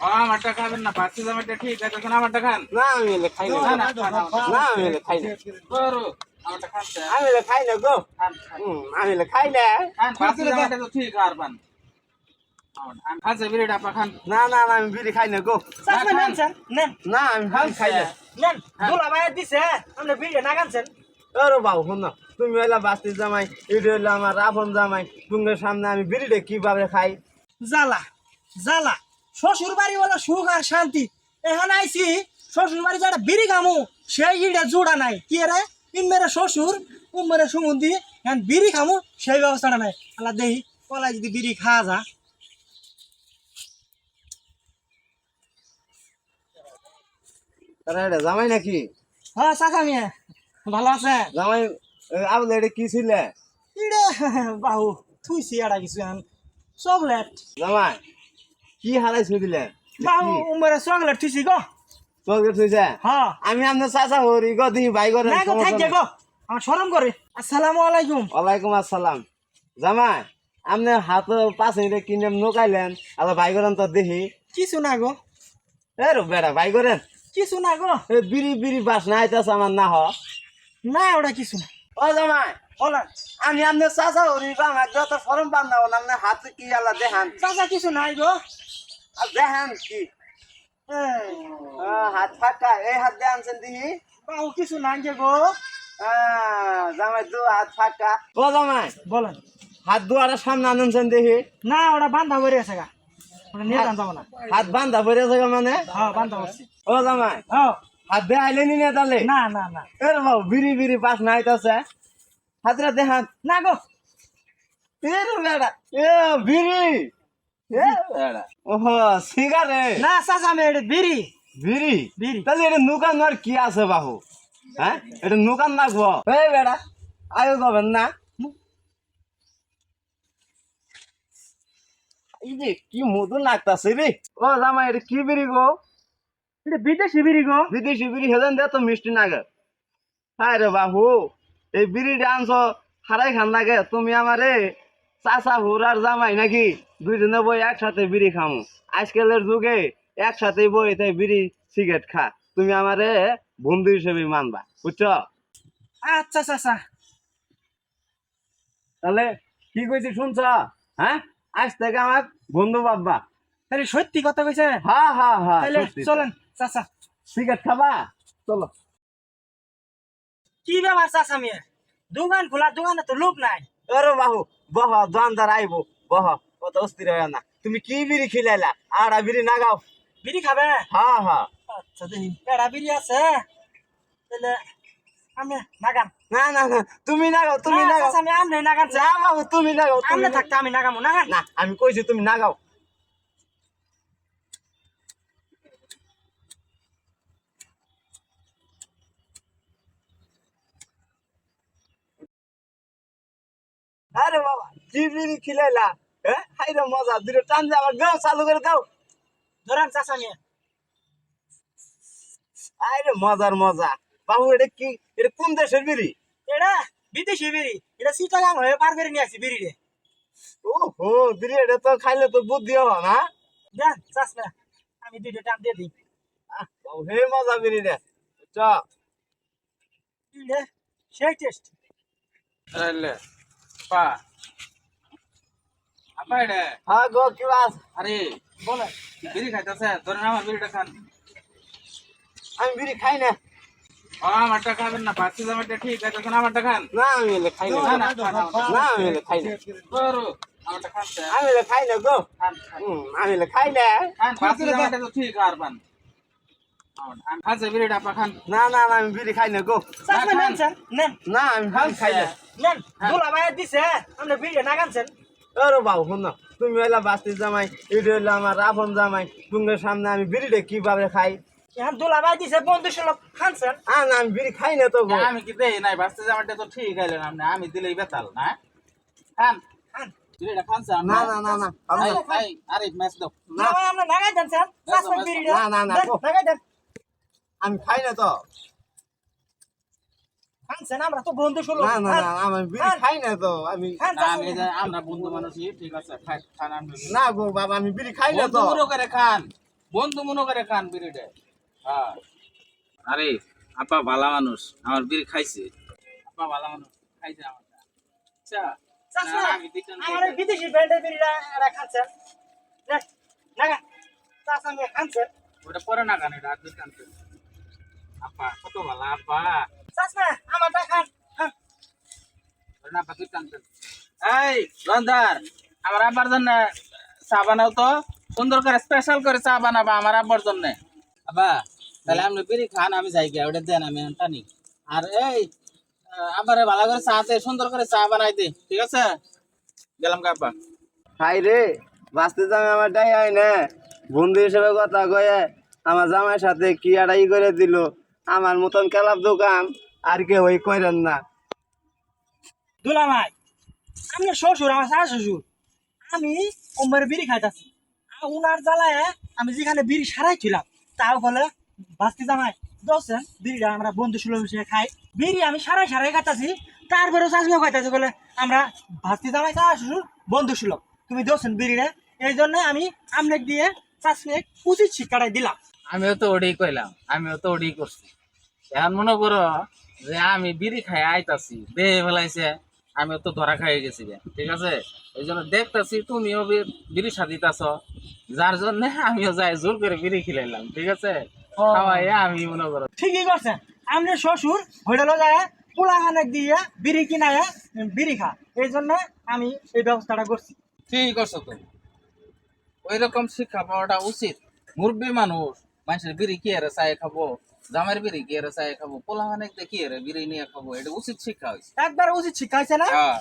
আমারটা খাবেন না, পাঁচশো জামাটা ঠিক আছে, এখন আমারটা খান। না আমি এলে খাই না। না আমি এলে খাই না। গরু, আমারটা খান স্যার। আমি এলে খাই না গো। খান, খান। আমি এলে খাই না। খান, পাঁচশো জামাটা তো ঠিক আর পান। খাচ্ছে বিড়িটা আপা খান। না না না আমি বিড়ি খাই না গো। চাচা নেন স্যার নেন না আমি বিড়ি খাই না। নেন দুলা ভাই দিছে আপনি বিড়ি না গানছেন। আরে বাবু শোন না, তুমি এলা বাস্তির জামাই, এটা হইলো আমার আপন জামাই, তোমার সামনে আমি বিড়িটা কিভাবে খাই? জ্বালা জ্বালা শ্বশুর বাড়ি বলে সুখ আর শান্তি, এখানে আইছি শ্বশুর বাড়ি যারা বিড়ি খামু সেই ইটা জোড়া নাই কি রে, ইমেরে শ্বশুর উমেরে সুমন্দি এখন বিড়ি খামু সেই ব্যবস্থাটা নাই। আল্লাহ দেহি কলাই যদি বিড়ি খাওয়া যা। তারা এটা জামাই নাকি? হ্যাঁ চাচা মিয়া ভালো আছে? জামাই আবলে এটা কি ছিলে? ইড়ে বাহু থুইছি এটা কিছু এখন চকলেট জামাই কি হারাইছো দিলে? বাহু উমেরে চকলেট থুইছি গো। চকলেট হয়েছে? হ্যাঁ আমি আপনার চাচা হরি গো, দিই ভাই করে। না গো থাক গো আমার শরম করে। আসসালামু আলাইকুম। ওয়ালাইকুম আসসালাম। জামাই আপনি হাত পাশে কিনে নোকাইলেন, আল্লাহ ভাই করেন তো দেখি। কিছু না গো এ রো বেড়া ভাই করেন। কিছু না গো বিড়ি বিড়ি বাস না আইতাছে আমার না হ। না ওটা কিছু না। ও জামাই বলেন আমি আপনার চাচা হরি, আমার যত ফরম বান্ধাব না, আপনার হাত কি আল্লাহ দেখান। চাচা কিছু নাই গো। আর দেখান কি এই, হাত ফাঁকা, এই হাত দিয়ে আনছেন দেখি। বাহু কিছু নাই যে গো। জামাই দু হাত ফাঁকা। ও জামাই বলেন হাত দুয়ারের সামনে আনছেন দেখি। না ওটা বান্ধা করে আছে গা, ওটা নিয়ে যান যাবো না। হাত বান্ধা পড়ে আছে মানে? হ্যাঁ বান্ধা করছি। ও জামাই হ্যাঁ হাত দিয়ে আইলেনি না তাহলে? না না না এর বাবু বিড়ি বিড়ি পাস না আইতাছে, হাতরা দেখান। না গো এর বেড়া এ বিড়ি, এ বেড়া ওহো সিগারেট না চাচা আমি এটা বিড়ি বিড়ি। বিড়ি তাহলে এটা নুকান আর কি আছে বাহু? হ্যাঁ এটা নুকান নাকবো? এই বেড়া আয়ো যাবেন না। এই যে কি মধু লাগতাছে রে। ও জামাই এটা কি বিড়ি গো? এটা বিদেশি বিড়ি গো। বিদেশি বিড়ি হেলেন দে তো মিষ্টি নাগে। হ্যাঁ রে বাবু এই বিড়িটা আনছো হারাই খান লাগে, তুমি আমারে চাচা হুরার জামাই নাকি দুইজনে বই একসাথে বিড়ি খামু। আজকালের যুগে একসাথে বই তাই বিড়ি সিগারেট খা, তুমি আমারে বন্ধু হিসেবে মানবা, বুঝছো? আচ্ছা চাচা তাহলে কি কইছি শুনছ? হ্যাঁ আজ থেকে আমার বন্ধু বাব্বা। তাহলে সত্যি কথা কইছে। হ্যাঁ হ্যাঁ হ্যাঁ তাহলে সত্যি। চলেন চাচা। সিগারেট খাবা? চলো। কি ব্যাপার চাচা মিয়া, দোকান খোলা, দোকানে তো লোক নাই। আরে বাবু বহ, দোকানদার আইবো, বহ, কত অস্থির হয় না। তুমি কি বিড়ি খিলাইলা? আর বিড়ি নাগাও। বিড়ি খাবে? হ্যাঁ হ্যাঁ। আচ্ছা দেখি পেড়া বিড়ি আছে, তাহলে আমি নাগাম। না না না তুমি নাগাও, তুমি না, নাগাও। চাচা আমি আমনে নাগাম। না বাবু তুমি নাগাও, তুমি আমনে থাকতে আমি নাগামো নাগান। না আমি কইছি তুমি নাগাও। আরে বাবা কি বিড়ি খিলাইলা? হ্যাঁ হাই রে মজা, দুটো টান দিয়ে আবার গাও, চালু করে দাও। ধরেন চাচা মিয়া। আরে মজার মজা। বাবু এটা কি, এটা কোন দেশের বিড়ি? এটা বিদেশি বিড়ি, এটা চিটাগাং হয়ে পার করে নিয়ে আসি বিড়ি রে। ও হো বিড়ি, এটা তো খাইলে তো বুদ্ধি হবে না। দেন চাচ না, আমি দুইটা টান দিয়ে দিই। বাবু হে মজা বিড়ি রে, চ। বিড়ি সেই টেস্ট। আরে পা আপা এটা, হ্যাঁ গো কি বাস? আরে বলেন বিড়ি খাইতেছে, ধরেন আমার বিড়িটা খান। আমি বিড়ি খাই না। আমারটা খাবেন না, পাঁচশো জামাটা ঠিক আছে, এখন আমারটা খান। না আমি এলে খাই না। না না খান, না আমি এলে খাই না। গরু, আমারটা খান স্যার। আমি এলে খাই না গো। খান, খান। আমি এলে খাই না। খান, পাঁচশো জামাটা তো ঠিক আর পান। খাচ্ছে বিড়িটা আপা খান। না না না আমি বিড়ি খাই না গো। চাচা নেন স্যার নেন না আমি বিড়ি খাই না। নেন, দুলা ভাই দিছে আপনি বিড়ি না গানছেন। আরে বাবু শোন না, তুমি এলা বাস্তির জামাই, এটা হইলো আমার আপন জামাই, তোমার সামনে আমি বিড়িটা কিভাবে খাই? এখন দুলা ভাই দিছে বন্ধু সুলভ খানছেন। না আমি বিড়ি খাই না তো গো। আমি কি দেই নাই, পাঁচশো জামাটা তো ঠিক খাইলেন আপনি, আমি দিলেই বেতাল না। খান খান। বিড়িটা খান স্যার। না না না না আমি না। আরে ম্যাচ দাও। দুলা ভাই আপনি নাগাই দেন স্যার, চাচা বিড়িটা না, না, না, দেন, গো। নাগাই দেন। আমি খাই না তো। খানছেন আমরা তো বন্ধু সুলভ। না না না আমি বিড়ি খাই না তো। আমি খান না, চাচা আমি আমরা বন্ধু মানুষই, ঠিক আছে খান আপনি। না গো বাবা আমি বিড়ি খাই না তো। বন্ধু করে খান। বন্ধু মনে করে খান বিড়িটা। হ্যাঁ। আরে আপা ভালো মানুষ, আমার বিড়ি খাইছে। আপা ভালো মানুষ, খাইছে আমারটা। আচ্ছা চাচা না, আমি দিতাম না আমার এটা। বিদেশি ব্র্যান্ডের বিড়িটা এরা খাচ্ছেন না চাচা আমি খাচ্ছেন ওটা পরে না খান, এটা আর দিতাম না। আপা কত ভালো আপা। চাচা আমারটা খান খান। ওটা না আপা দিতাম না। এই রন্দার, আমার আব্বার জন্য চা বানাও তো, সুন্দর করে স্পেশাল করে চা বানাবা আমার আব্বার জন্য। আব্বা তাহলে আপনি বিড়ি খান, আমি যাই গিয়া ওটা দেন, আমি টানি। আর এই আব্বারে ভালো করে চাতে সুন্দর করে চা বানাই দে, ঠিক আছে? গেলাম কা আব্বা। হাই রে, বাঁচতে জামাই আমার ডাই হয় না, বন্ধু হিসেবে কথা কয়ে আমার জামাইয়ের সাথে কি আড়াই করে দিল। আমার মতন কেলাপ দোকান আর কেউ ওই করেন না। দুলা ভাই আমি শ্বশুর, আমার শাশ শ্বশুর, আমি ওমর বিড়ি খাইতাছি। উনার জ্বালায় আমি যেখানে বিড়ি সারাইছিলাম তাও বলে বাস্তি জামাই দোষেন বিড়িটা আমরা বন্ধু সুলভ হিসেবে খাই। বিড়ি আমি সারাই খাইতাছি, তারপরেও চাষমিও খাইতাছি বলে আমরা ভাস্তি জামাই শাশ শ্বশুর বন্ধু সুলভ, তুমি দোষেন বিড়িটা। এই জন্য আমি আমনে দিয়ে চাষমিয়ে উচিত শিক্ষাটাই দিলাম। আমিও তো ওটাই কইলাম, আমিও তো ওটাই করছি। এখন মনে করো যে আমি বিড়ি খাই আইতাছি, বেয়ে ফেলাইছে, আমিও তো ধরা খাই গেছি গে, ঠিক আছে? এই জন্য দেখতেছি তুমিও বিড়ি সাজিতাছ, যার জন্য আমিও যাই জোর করে বিড়ি খিলাইলাম, ঠিক আছে? খাওয়াই আমি মনে করো। ঠিকই করছেন, আমনে শ্বশুর হোটেলে যায় পোলাহানে দিয়ে বিড়ি কিনায় বিড়ি খা, এই জন্য আমি এই ব্যবস্থাটা করছি। ঠিক করছো তো, ওই রকম শিক্ষা পাওয়াটা উচিত। মুরব্বী মানুষ, মানুষের বিড়ি কি আরে চাই খাবো, জামাইয়ের বিড়ি কি আরে চাই খাবো, পোলা অনেক দেখি আরে বিড়ি নিয়ে খাবো, এটা উচিত শিক্ষা হয়েছে। একবার উচিত শিক্ষা হয়েছে না? হ্যাঁ।